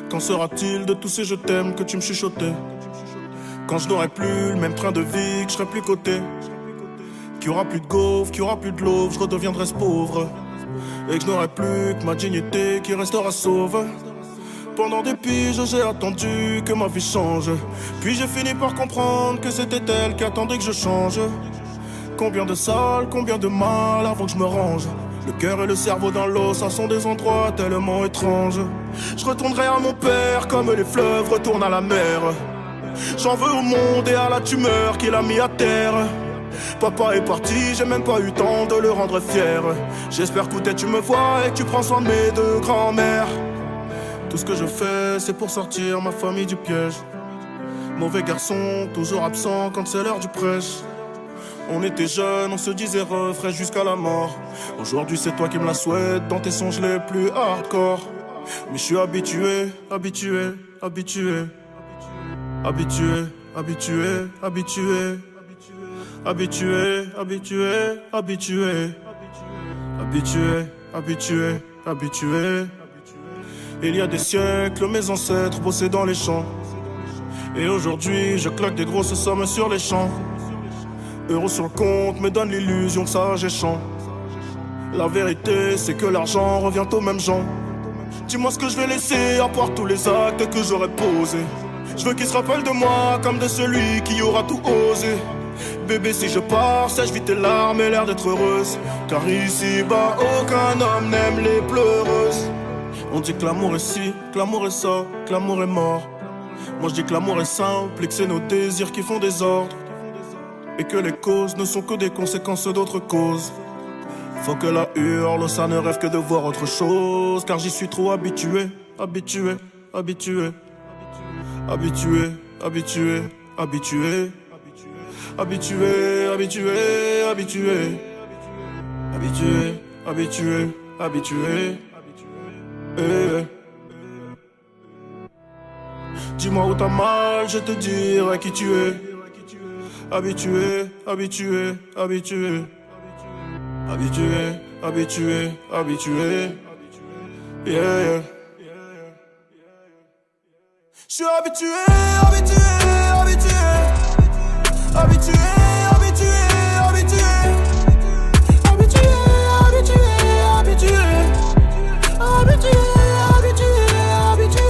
Qu'en sera-t-il de tous ces je t'aime que tu me chuchotais? Quand je n'aurai plus le même train de vie, que je serai plus coté, qu'il y aura plus de gaufres, qu'il y aura plus de love, je redeviendrai ce pauvre. Et que je n'aurai plus que ma dignité qui restera sauve. Pendant des piges, j'ai attendu que ma vie change. Puis j'ai fini par comprendre que c'était elle qui attendait que je change. Combien de salles, combien de mal avant que je me range. Le cœur et le cerveau dans l'eau, ça sont des endroits tellement étranges. Je retournerai à mon père comme les fleuves retournent à la mer. J'en veux au monde et à la tumeur qu'il a mis à terre. Papa est parti, j'ai même pas eu le temps de le rendre fier. J'espère que tu me vois et que tu prends soin de mes deux grands-mères. Tout ce que je fais, c'est pour sortir ma famille du piège. Mauvais garçon, toujours absent quand c'est l'heure du prêche. On était jeunes, on se disait refrain jusqu'à la mort. Aujourd'hui c'est toi qui me la souhaites dans tes songes les plus hardcore. Mais je suis habitué, habitué, habitué. Habitué, habitué, habitué. Habitué, habitué, habitué. Habitué, habitué, habitué. Il y a des siècles, mes ancêtres bossaient dans les champs. Et aujourd'hui, je claque des grosses sommes sur les champs. Euros sur le compte me donne l'illusion que ça j'ai champ. La vérité, c'est que l'argent revient aux mêmes gens. Dis-moi ce que je vais laisser à part tous les actes que j'aurais posés. Je veux qu'ils se rappellent de moi comme de celui qui aura tout osé. Bébé, si je pars, sèche vite tes larmes et l'air d'être heureuse. Car ici-bas, aucun homme n'aime les pleureuses. On dit que l'amour est ci, que l'amour est ça, que l'amour est mort. Moi je dis que l'amour est simple et que c'est nos désirs qui font des ordres. Et que les causes ne sont que des conséquences d'autres causes. Faut que la hurle, ça ne rêve que de voir autre chose. Car j'y suis trop habitué, habitué, habitué. Habitué, habitué, habitué. Habitué, habitué, habitué. Habitué, habitué, habitué. Dis-moi où t'as mal, je te dirai qui tu es. Habitué, habitué, habitué. Habitué, habitué, habitué. Yeah, yeah. Je suis habitué, habitué, habitué. Habitué, habitué, habitué. Habitué, habitué, habitué. Habitué, habitué, habitué.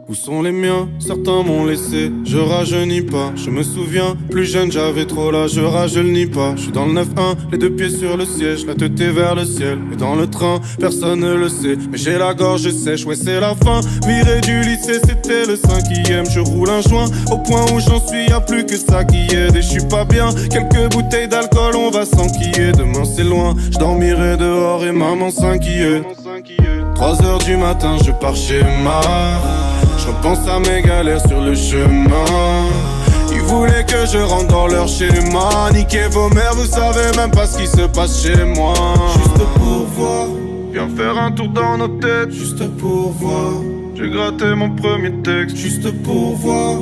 Où sont les miens? Certains m'ont laissé, je rajeunis pas. Je me souviens, plus jeune j'avais trop l'âge, je rajeunis pas. Je suis dans le 9-1, les deux pieds sur le siège, la tête est vers le ciel. Et dans le train, personne ne le sait, mais j'ai la gorge sèche, ouais c'est la fin. Viré du lycée, c'était le 5e. Je roule un joint, au point où j'en suis, y'a plus que ça qui aide. Et je suis pas bien, quelques bouteilles d'alcool, on va s'enquiller. Demain c'est loin, je dormirai dehors et maman s'inquiète. 3h du matin, je pars chez ma. Je repense à mes galères sur le chemin. Ils voulaient que je rentre dans leur schéma. Niquez vos mères, vous savez même pas ce qui se passe chez moi. Juste pour voir, viens faire un tour dans nos têtes. Juste pour voir, j'ai gratté mon premier texte. Juste pour voir,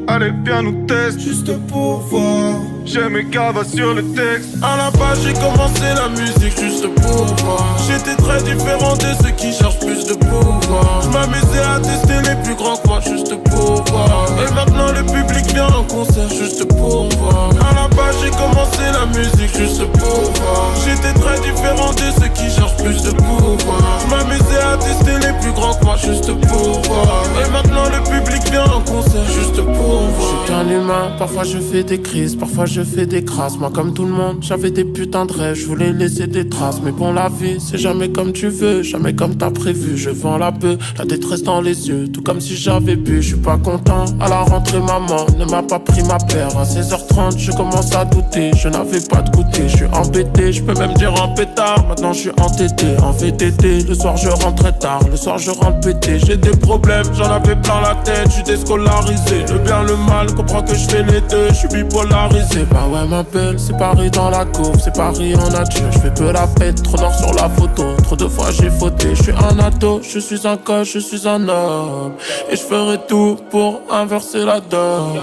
allez viens nous tester. Juste pour voir, j'ai mes cavas sur le texte. À la base j'ai commencé la musique juste pour voir. J'étais très différent de ceux qui cherchent plus de pouvoir. Je m'amusais à tester les plus grands quoi juste pour voir. Et maintenant le public vient en concert juste pour voir. À la base j'ai commencé la musique juste pour voir. J'étais très différent de ceux qui cherchent plus de pouvoir. Je m'amusais à tester les plus grands quoi juste pour voir. Et maintenant le public vient en concert juste pour voir. J'éteins les chemin, parfois je fais des crises, parfois je fais des crasses. Moi comme tout le monde, j'avais des putains de rêves, je voulais laisser des traces. Mais bon, la vie, c'est jamais comme tu veux, jamais comme t'as prévu. Je vends la bœuf, la détresse dans les yeux, tout comme si j'avais bu. Je suis pas content, à la rentrée maman ne m'a pas pris ma paire. À 16h30, je commence à douter, je n'avais pas de goûter. Je suis embêté, je peux même dire un pétard. Maintenant je suis entêté, en VTT. Le soir je rentre très tard, le soir je rentre pété. J'ai des problèmes, j'en avais plein la tête, je suis déscolarisé. Le bien, le mal, comprends que je fais les deux, je suis bipolarisé. Bah ouais ma belle, c'est Paris dans la cour, c'est Paris en nature. Je fais peu la fête, trop noir sur la photo, trop de fois j'ai fauté. Je suis un ado, je suis un coach, je suis un homme. Et je ferai tout pour inverser la donne.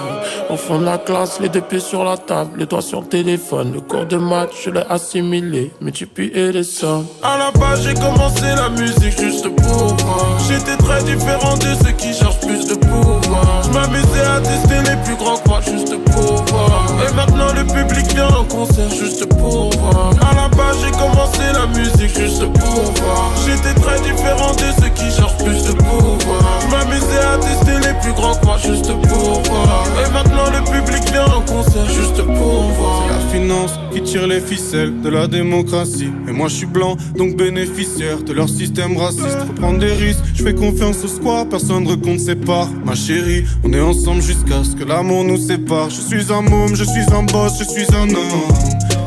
Au fond de la classe, les deux pieds sur la table, les doigts sur le téléphone. Le cours de maths, je l'ai assimilé, multiplier les sommes. À la base j'ai commencé la musique juste pour moi. J'étais très différent de ceux qui cherchent plus de pouvoir. Je m'amusais à tester les plus grands que moi juste pour voir. Et maintenant le public vient en concert juste pour voir. À la base j'ai commencé la musique juste pour voir. J'étais très différent de ceux qui cherchent plus de pouvoir. Je m'amusais à tester les plus grands que moi juste pour voir. Et maintenant le public vient en concert juste pour voir. C'est la finance qui tire les ficelles de la démocratie. Et moi je suis blanc, donc bénéficiaire de leur système raciste. Faut prendre des risques, je fais confiance au square, personne ne compte ses parts. Ma chérie, on est ensemble jusqu'à ce que l'amour nous sépare. Je suis un môme, je suis un boss, je suis un homme.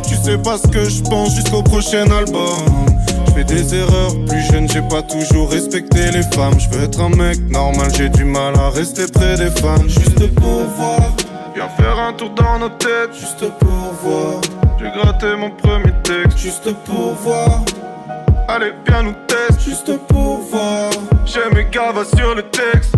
Tu sais pas ce que je pense jusqu'au prochain album. Je fais des erreurs, plus jeune j'ai pas toujours respecté les femmes. Je veux être un mec normal, j'ai du mal à rester près des fans. Juste pour voir, viens faire un tour dans nos têtes. Juste pour voir, j'ai gratté mon premier texte. Juste pour voir, allez viens nous tester. Juste pour voir, j'ai mes gavas sur le texte.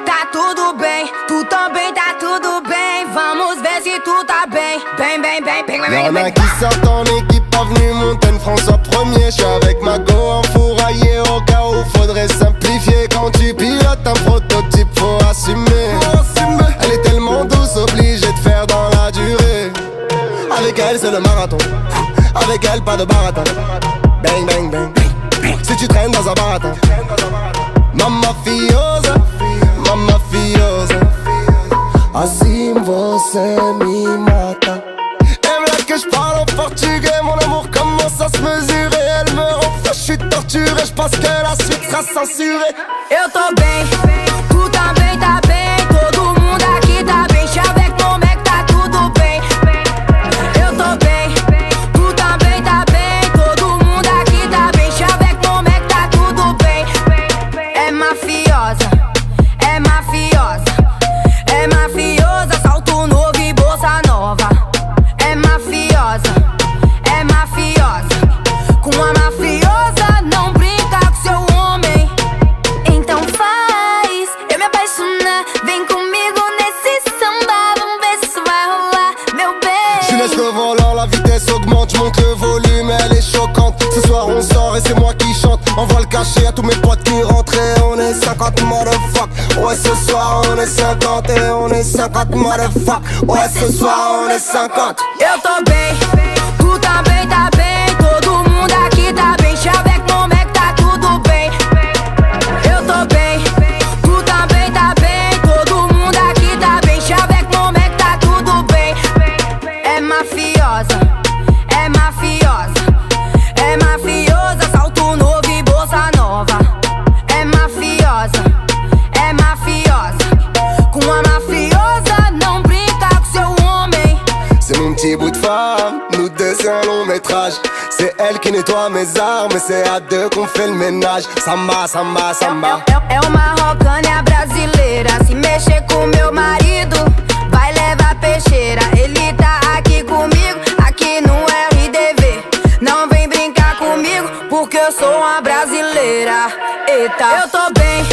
Tá tudo bem, tu também tá tudo bem. Vamos ver si tout tá bem. Bem, bem, bem, bem, bem, Y'en bem, a bem. qui sortent en équipe, avenue Montaigne, François 1er. J'suis avec ma go enfouraillé au cas où faudrait simplifier. Quand tu pilotes un prototype, faut assumer. Elle est tellement douce, obligée de faire dans la durée. Avec elle c'est le marathon, avec elle pas de baratin. Bang bang bang, si tu traînes dans un baratin. Mamma fiosa, mamma fiosa. Assim você me mata. Aime là que je parle en portugais, mon amour commence à se mesurer. Elle me rend fou, je suis torturé, je pense que la suite sera censurée. Eu tô bem, tu também tá bem. Todo mundo aqui tá bem. Chá avec mon mec, tá tudo bem. Eu tô bem, tu também tá bem. Todo mundo aqui tá bem. Chá avec mon mec, tá tudo bem. É mafiosa, é mafiosa. É mafiosa, salto novo e bolsa nova. É mafiosa, é mafiosa. Com a mafiosa não brinca com seu homem. Então faz eu me apaixonar. Vem comigo nesse samba. Vamos ver se vai rolar, meu bem. Je laisse le volant, la vitesse augmente, je monte le volume, elle est choquante. Ce soir on sort et c'est moi qui chante. Envoie le cachet à tous mes potes qui rentrent et on est 50 motherfuck. Ouais ce soir on est 50 et on est 50 motherfuck. Ouais ce soir on est 50. Eu tô bem, tu também tá bem. Todo mundo aqui tá bem. Chá avec mon mec, tá tudo bem. Eu tô bem, tu também tá bem. Todo mundo aqui tá bem. Chá avec mon mec, tá tudo bem. É mafiosa, é mafiosa. É mafiosa, salto novo e bolsa nova. É mafiosa, é mafiosa. Com a mafiosa não brinca com seu homem. C'est mon petit bout de femme, nous deux c'est un long métrage. C'est elle qui nettoie mes armes et c'est à deux qu'on fait le ménage. Samba, samba, samba. É uma rocânia brasileira. Se mexer com meu marido, vai levar peixeira. Ele tá aqui comigo, aqui no RDV. Não vem brincar comigo, porque eu sou uma brasileira. Eita, eu tô bem,